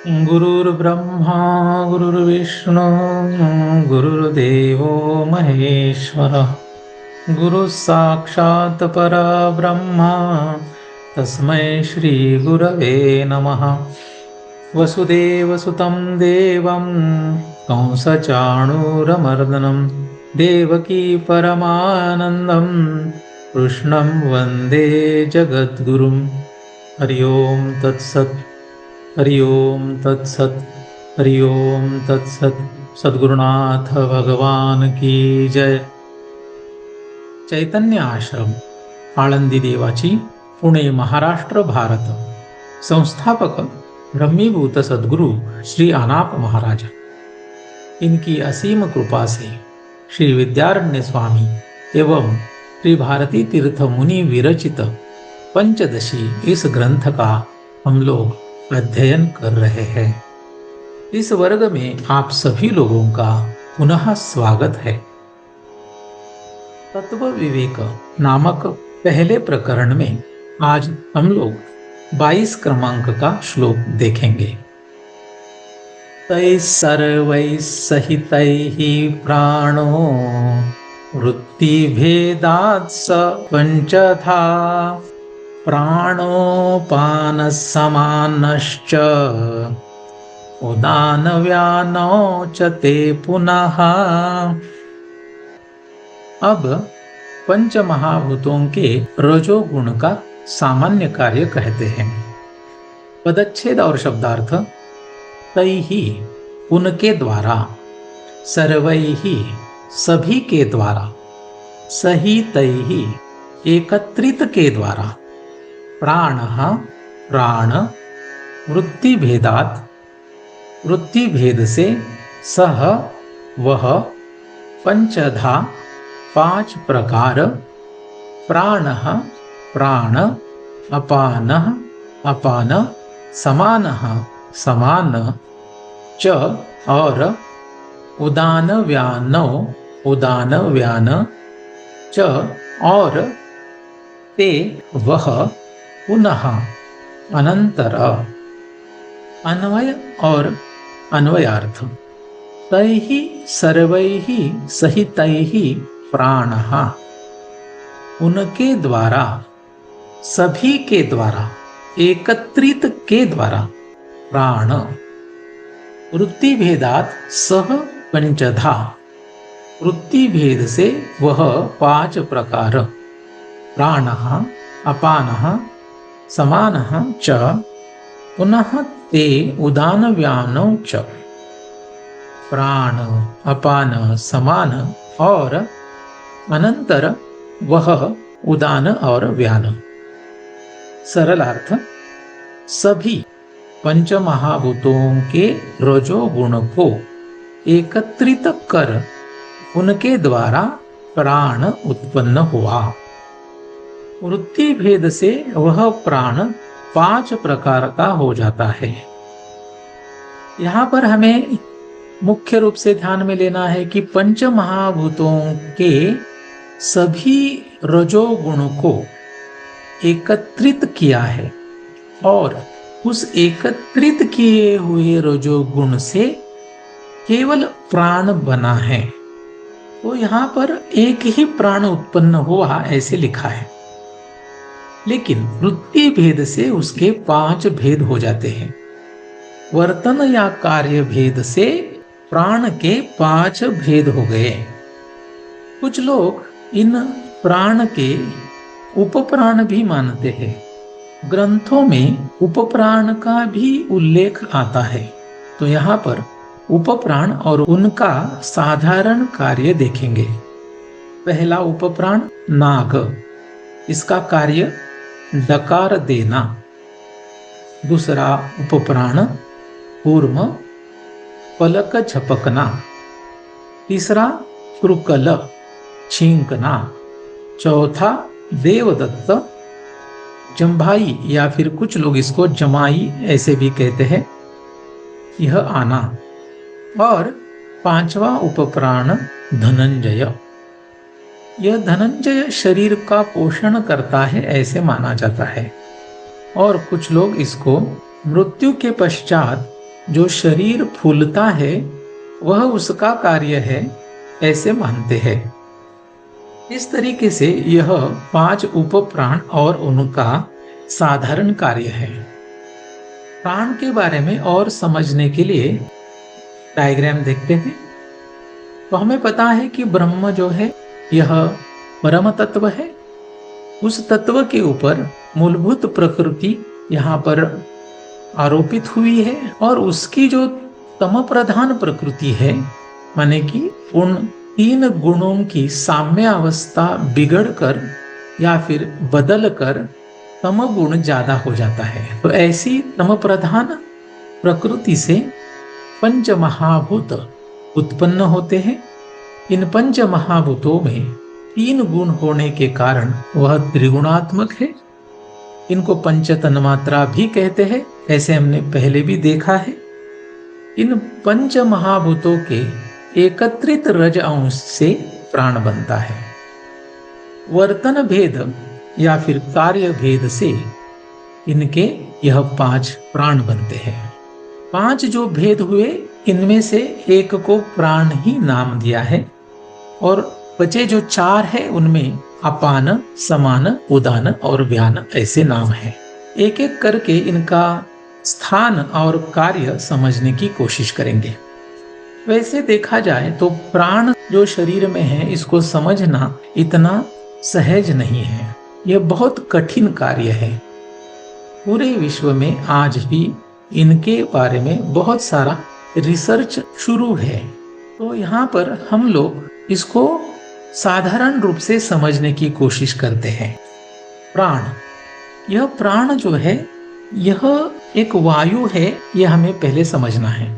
गुरुर्ब्रह्मा गुरुर्विष्णु गुरुर्देवो महेश्वरः गुरुः साक्षात् परब्रह्म तस्मै श्रीगुरवे नमः। वसुदेवसुतं देवं कंसचाणूरमर्दनं देवकी परमानन्दं कृष्णं वन्दे जगद्गुरुं। हरि ओं तत्सत्। हरि ओम तत्सत। हरि ओम तत्सत। सद्गुरुनाथ भगवान की जय। चैतन्य आश्रम आळंदी देवाची, पुणे महाराष्ट्र भारत। संस्थापक ब्रह्मीभूत सद्गुरु श्री अनाप महाराज। इनकी असीम कृपा से श्री विद्यारण्य स्वामी एवं श्री भारती तीर्थ मुनि विरचित पंचदशी इस ग्रंथ का हम लोग अध्ययन कर रहे हैं। इस वर्ग में आप सभी लोगों का पुनः स्वागत है। तत्व विवेक नामक पहले प्रकरण में आज हम लोग 22 क्रमांक का श्लोक देखेंगे। तैः सर्वैः सहितैः प्राणो वृत्तिभेदात् स पंचधा प्राणोपानः समानश्च उदानव्यानो च ते पुनः। अब पंच महाभूतों के रजोगुण का सामान्य कार्य कहते हैं। पदच्छेद और शब्दार्थ। तैहि उनके द्वारा, सर्वैहि सभी के द्वारा, सहितैहि एकत्रित के द्वारा, प्राणः प्राण, वृत्ति भेदात वृत्ति भेद से, सह वह, पंचधा पांच प्रकार, प्राणः प्राण, अपानः अपान, समानः समान, च और, उदान व्यानो उदान व्यान, च और, ते वह, पुनः अनंतर। अन्वय और अन्वयार्थ। तैहि सर्वैहि सहितैहि प्राणः उनके द्वारा, सभी के द्वारा, एकत्रित के द्वारा, प्राण, वृत्ति भेदात सह पंचधा वृत्ति भेद से वह पांच प्रकार, प्राणः अपानः समानः च पुनः ते उदानव्यानौ च। प्राण अपान समान और अनंतर वह उदान और व्यान। सरलार्थ। सभी पंच महाभूतों के रजोगुण को एकत्रित कर उनके द्वारा प्राण उत्पन्न हुआ। वृत्ति भेद से वह प्राण पांच प्रकार का हो जाता है। यहाँ पर हमें मुख्य रूप से ध्यान में लेना है कि पंच महाभूतों के सभी रजोगुण को एकत्रित किया है और उस एकत्रित किए हुए रजोगुण से केवल प्राण बना है। तो यहाँ पर एक ही प्राण उत्पन्न हुआ ऐसे लिखा है, लेकिन वृत्ति भेद से उसके पांच भेद हो जाते हैं। वर्तन या कार्य भेद से प्राण के पांच भेद हो गए। कुछ लोग इन प्राण के उपप्राण भी मानते हैं। ग्रंथों में उपप्राण का भी उल्लेख आता है। तो यहाँ पर उपप्राण और उनका साधारण कार्य देखेंगे। पहला उपप्राण नाग, इसका कार्य डकार देना। दूसरा उपप्राण कूर्म, पलक झपकना। तीसरा कृकल, छींकना। चौथा देवदत्त, जम्भाई या फिर कुछ लोग इसको जमाई ऐसे भी कहते हैं, यह आना। और पांचवा उपप्राण धनंजय। यह धनंजय शरीर का पोषण करता है ऐसे माना जाता है। और कुछ लोग इसको मृत्यु के पश्चात जो शरीर फूलता है वह उसका कार्य है, ऐसे मानते हैं। इस तरीके से यह 5 उपप्राण और उनका साधारण कार्य है। प्राण के बारे में और समझने के लिए डायग्राम देखते हैं। तो हमें पता है कि ब्रह्म जो है यह परम तत्व है। उस तत्व के ऊपर मूलभूत प्रकृति यहाँ पर आरोपित हुई है और उसकी जो तम प्रधान प्रकृति है, माने कि उन 3 गुणों की साम्य अवस्था बिगड़कर या फिर बदलकर तम गुण ज्यादा हो जाता है। तो ऐसी तम प्रधान प्रकृति से पंच महाभूत उत्पन्न होते हैं। इन पंच महाभूतों में 3 गुण होने के कारण वह त्रिगुणात्मक है। इनको पंच तन्मात्रा भी कहते हैं, ऐसे हमने पहले भी देखा है। इन पंच महाभूतों के एकत्रित रज अंश से प्राण बनता है। वर्तन भेद या फिर कार्य भेद से इनके यह 5 प्राण बनते हैं। 5 जो भेद हुए, इनमें से एक को प्राण ही नाम दिया है और बचे जो 4 है उनमें अपान, समान, उदान और व्यान ऐसे नाम हैं। एक एक करके इनका स्थान और कार्य समझने की कोशिश करेंगे। वैसे देखा जाए तो प्राण जो शरीर में है, इसको समझना इतना सहज नहीं है। यह बहुत कठिन कार्य है। पूरे विश्व में आज भी इनके बारे में बहुत सारा रिसर्च शुरू है। तो यहाँ पर हम लोग इसको साधारण रूप से समझने की कोशिश करते हैं। प्राण, यह प्राण जो है यह एक वायु है, यह हमें पहले समझना है।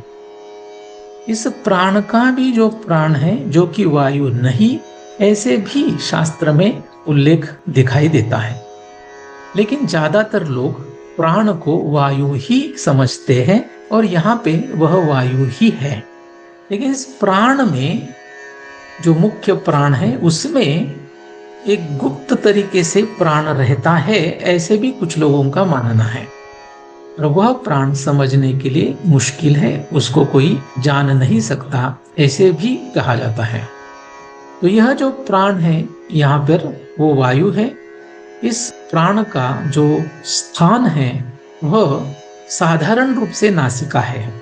इस प्राण का भी जो प्राण है जो कि वायु नहीं, ऐसे भी शास्त्र में उल्लेख दिखाई देता है। लेकिन ज्यादातर लोग प्राण को वायु ही समझते हैं और यहाँ पे वह वायु ही है। लेकिन इस प्राण में जो मुख्य प्राण है उसमें एक गुप्त तरीके से प्राण रहता है, ऐसे भी कुछ लोगों का मानना है। और वह प्राण समझने के लिए मुश्किल है, उसको कोई जान नहीं सकता, ऐसे भी कहा जाता है। तो यह जो प्राण है यहाँ पर वो वायु है। इस प्राण का जो स्थान है वह साधारण रूप से नासिका है।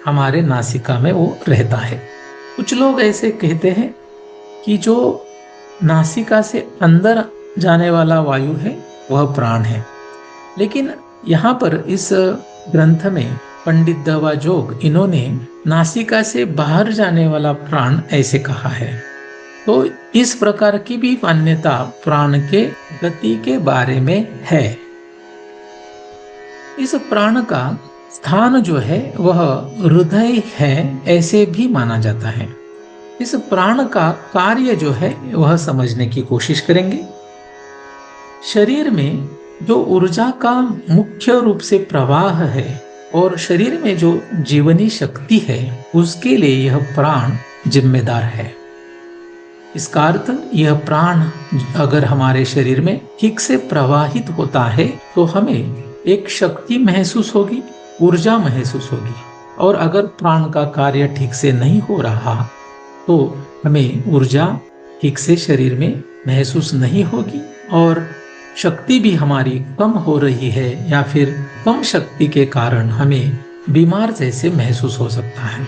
हमारे नासिका में वो रहता है। कुछ लोग ऐसे कहते हैं कि जो नासिका से अंदर जाने वाला वायु है वह प्राण है। लेकिन यहाँ पर इस ग्रंथ में पंडित दवा जोग इन्होंने नासिका से बाहर जाने वाला प्राण ऐसे कहा है। तो इस प्रकार की भी मान्यता प्राण के गति के बारे में है। इस प्राण का स्थान जो है वह हृदय है, ऐसे भी माना जाता है। इस प्राण का कार्य जो है वह समझने की कोशिश करेंगे। शरीर में जो ऊर्जा का मुख्य रूप से प्रवाह है और शरीर में जो जीवनी शक्ति है, उसके लिए यह प्राण जिम्मेदार है। इसका अर्थ यह प्राण अगर हमारे शरीर में ठीक से प्रवाहित होता है तो हमें एक शक्ति महसूस होगी, ऊर्जा महसूस होगी। और अगर प्राण का कार्य ठीक से नहीं हो रहा तो हमें ऊर्जा ठीक से शरीर में महसूस नहीं होगी और शक्ति भी हमारी कम हो रही है या फिर कम शक्ति के कारण हमें बीमार जैसे महसूस हो सकता है।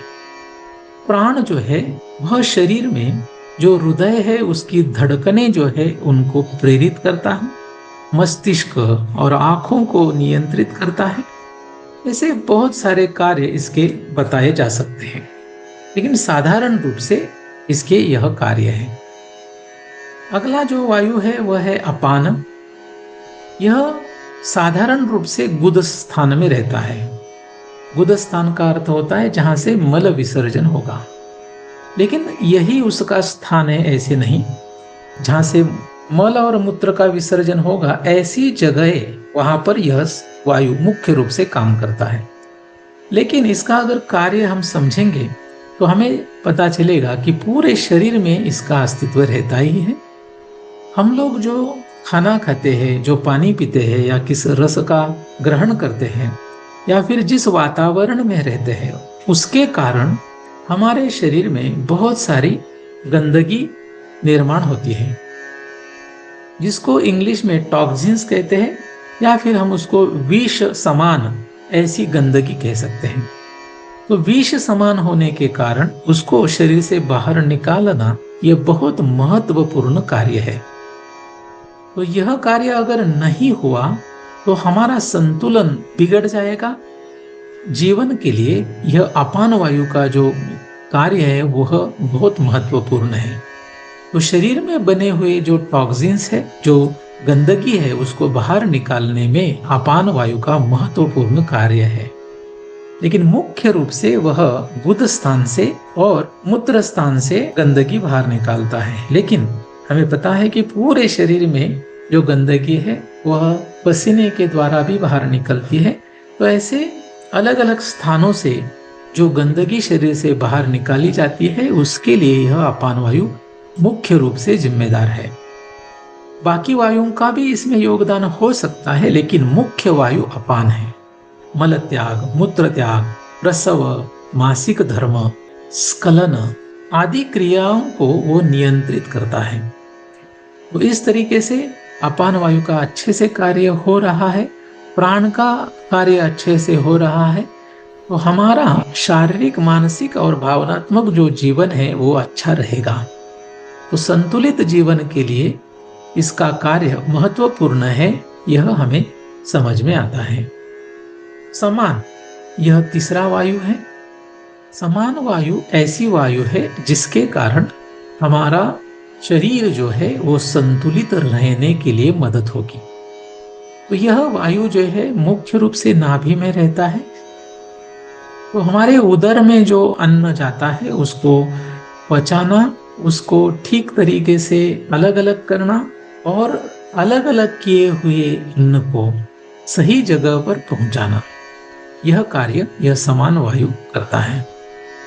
प्राण जो है वह शरीर में जो हृदय है उसकी धड़कनें जो है उनको प्रेरित करता है, मस्तिष्क और आंखों को नियंत्रित करता है। ऐसे बहुत सारे कार्य इसके बताए जा सकते हैं, लेकिन साधारण रूप से इसके यह कार्य है। अगला जो वायु है वह है अपान। यह साधारण रूप से गुद स्थान में रहता है। गुद स्थान का अर्थ होता है जहां से मल विसर्जन होगा, लेकिन यही उसका स्थान है ऐसे नहीं। जहां से मल और मूत्र का विसर्जन होगा ऐसी जगह वहां पर यह वायु मुख्य रूप से काम करता है। लेकिन इसका अगर कार्य हम समझेंगे तो हमें पता चलेगा कि पूरे शरीर में इसका अस्तित्व रहता ही है। हम लोग जो खाना खाते हैं, जो पानी पीते हैं या किस रस का ग्रहण करते हैं, या फिर जिस वातावरण में रहते हैं उसके कारण हमारे शरीर में बहुत सारी गंदगी निर्माण होती है, जिसको इंग्लिश में टॉक्सिन्स कहते हैं, या फिर हम उसको विष समान ऐसी गंदगी कह सकते हैं। तो विष समान होने के कारण उसको शरीर से बाहर निकालना यह बहुत महत्वपूर्ण कार्य है। तो यह कार्य अगर नहीं हुआ तो हमारा संतुलन बिगड़ जाएगा। जीवन के लिए यह अपान वायु का जो कार्य है वह बहुत महत्वपूर्ण है। तो शरीर में बने हुए जो टॉक्सिन्स है, जो गंदगी है, उसको बाहर निकालने में अपान वायु का महत्वपूर्ण कार्य है। लेकिन मुख्य रूप से वह गुद स्थान से और मूत्र स्थान से गंदगी बाहर निकालता है। लेकिन हमें पता है कि पूरे शरीर में जो गंदगी है वह पसीने के द्वारा भी बाहर निकलती है। तो ऐसे अलग अलग स्थानों से जो गंदगी शरीर से बाहर निकाली जाती है उसके लिए यह अपान वायु मुख्य रूप से जिम्मेदार है। बाकी वायुओं का भी इसमें योगदान हो सकता है, लेकिन मुख्य वायु अपान है। मल त्याग, मूत्र त्याग, प्रसव, मासिक धर्म, स्खलन आदि क्रियाओं को वो नियंत्रित करता है। तो इस तरीके से अपान वायु का अच्छे से कार्य हो रहा है, प्राण का कार्य अच्छे से हो रहा है, तो हमारा शारीरिक, मानसिक और भावनात्मक जो जीवन है वो अच्छा रहेगा। तो संतुलित जीवन के लिए इसका कार्य महत्वपूर्ण है, यह हमें समझ में आता है। समान, यह तीसरा वायु है। समान वायु ऐसी वायु है जिसके कारण हमारा शरीर जो है वो संतुलित रहने के लिए मदद होगी। तो यह वायु जो है मुख्य रूप से नाभि में रहता है। तो हमारे उदर में जो अन्न जाता है उसको पचाना, उसको ठीक तरीके से अलग अलग करना और अलग अलग किए हुए अन्न को सही जगह पर पहुंचाना, यह कार्य यह समान वायु करता है।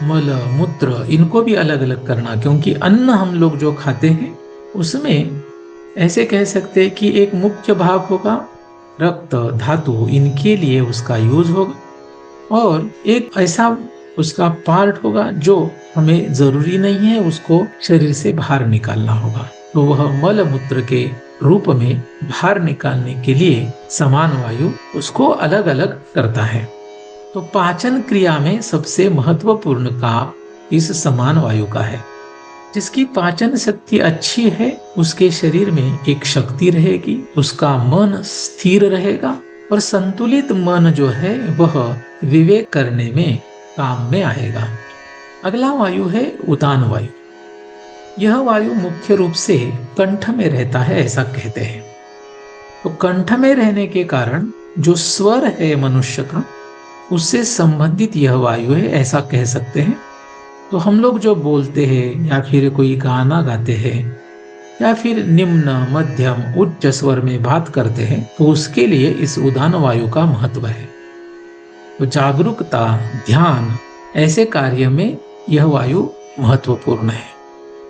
मल, मूत्र इनको भी अलग अलग करना, क्योंकि अन्न हम लोग जो खाते हैं उसमें ऐसे कह सकते हैं कि एक मुख्य भाग होगा रक्त, धातु, इनके लिए उसका यूज होगा, और एक ऐसा उसका पार्ट होगा जो हमें जरूरी नहीं है, उसको शरीर से बाहर निकालना होगा। तो वह मल मूत्र के रूप में बाहर निकालने के लिए समान वायु उसको अलग अलग करता है। तो पाचन क्रिया में सबसे महत्वपूर्ण काम इस समान वायु का है। जिसकी पाचन शक्ति अच्छी है उसके शरीर में एक शक्ति रहेगी, उसका मन स्थिर रहेगा और संतुलित मन जो है वह विवेक करने में काम में आएगा। अगला वायु है उदान वायु। यह वायु मुख्य रूप से कंठ में रहता है, ऐसा कहते हैं। तो कंठ में रहने के कारण जो स्वर है मनुष्य का उससे संबंधित यह वायु है, ऐसा कह सकते हैं। तो हम लोग जो बोलते हैं या फिर कोई गाना गाते हैं या फिर निम्न, मध्यम, उच्च स्वर में बात करते हैं तो उसके लिए इस उदान वायु का महत्व है। तो जागरूकता, ध्यान ऐसे कार्य में यह वायु महत्वपूर्ण है।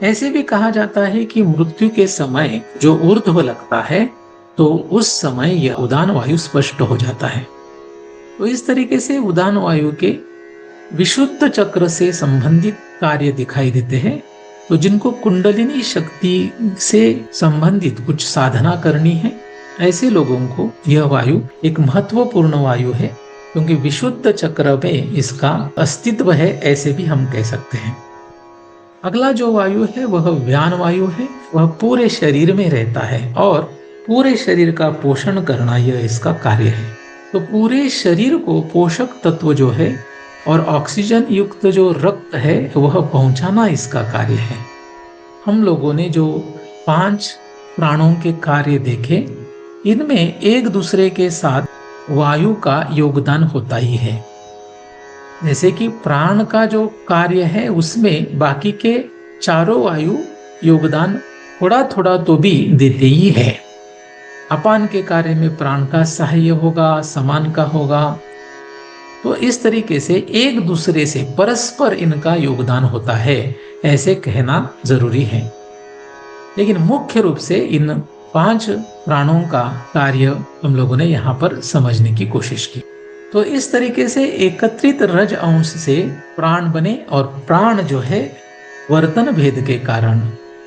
ऐसे भी कहा जाता है कि मृत्यु के समय जो ऊर्ध्व लगता है तो उस समय यह उदान वायु स्पष्ट हो जाता है। तो इस तरीके से उदान वायु के विशुद्ध चक्र से संबंधित कार्य दिखाई देते हैं। तो जिनको कुंडलिनी शक्ति से संबंधित कुछ साधना करनी है ऐसे लोगों को यह वायु एक महत्वपूर्ण वायु है, क्योंकि विशुद्ध चक्र में इसका अस्तित्व है, ऐसे भी हम कह सकते हैं। अगला जो वायु है वह व्यान वायु है। वह पूरे शरीर में रहता है और पूरे शरीर का पोषण करना यह इसका कार्य है। तो पूरे शरीर को पोषक तत्व जो है और ऑक्सीजन युक्त जो रक्त है वह पहुंचाना इसका कार्य है। हम लोगों ने जो 5 प्राणों के कार्य देखे, इनमें एक दूसरे के साथ वायु का योगदान होता ही है। जैसे कि प्राण का जो कार्य है उसमें बाकी के चारों वायु योगदान थोड़ा थोड़ा तो भी देते ही है। अपान के कार्य में प्राण का सहाय होगा, समान का होगा। तो इस तरीके से एक दूसरे से परस्पर इनका योगदान होता है, ऐसे कहना जरूरी है। लेकिन मुख्य रूप से इन 5 प्राणों का कार्य हम लोगों ने यहाँ पर समझने की कोशिश की। तो इस तरीके से एकत्रित रज अंश से प्राण बने और प्राण जो है वर्तन भेद के कारण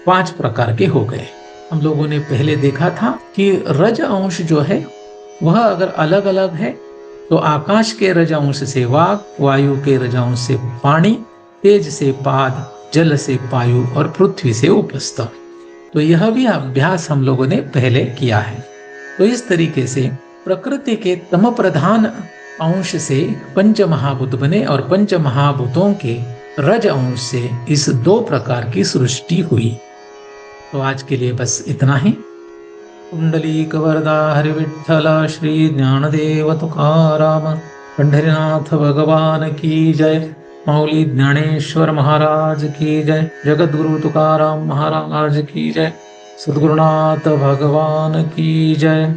5 प्रकार के हो गए। हम लोगों ने पहले देखा था कि रज अंश जो है वह अगर अलग अलग है तो आकाश के रज अंश से वाग, वायु के रज अंश से पानी, तेज से पाद, जल से पायु और पृथ्वी से उपस्थ। तो यह भी अभ्यास हम लोगों ने पहले किया है। तो इस तरीके से प्रकृति के तम प्रधान अंश से पंच महाभूत बने और पंच महाभूतों के रज अंश से इस 2 प्रकार की सृष्टि हुई। तो आज के लिए बस इतना ही। कुंडलीक वरदा हरि विठ्ठल श्री ज्ञानदेव तुकाराम पंढरीनाथ भगवान की जय। मौली ज्ञानेश्वर महाराज की जय। जगत गुरु तुकाराम महाराज की जय। सद्गुरुनाथ भगवान की जय।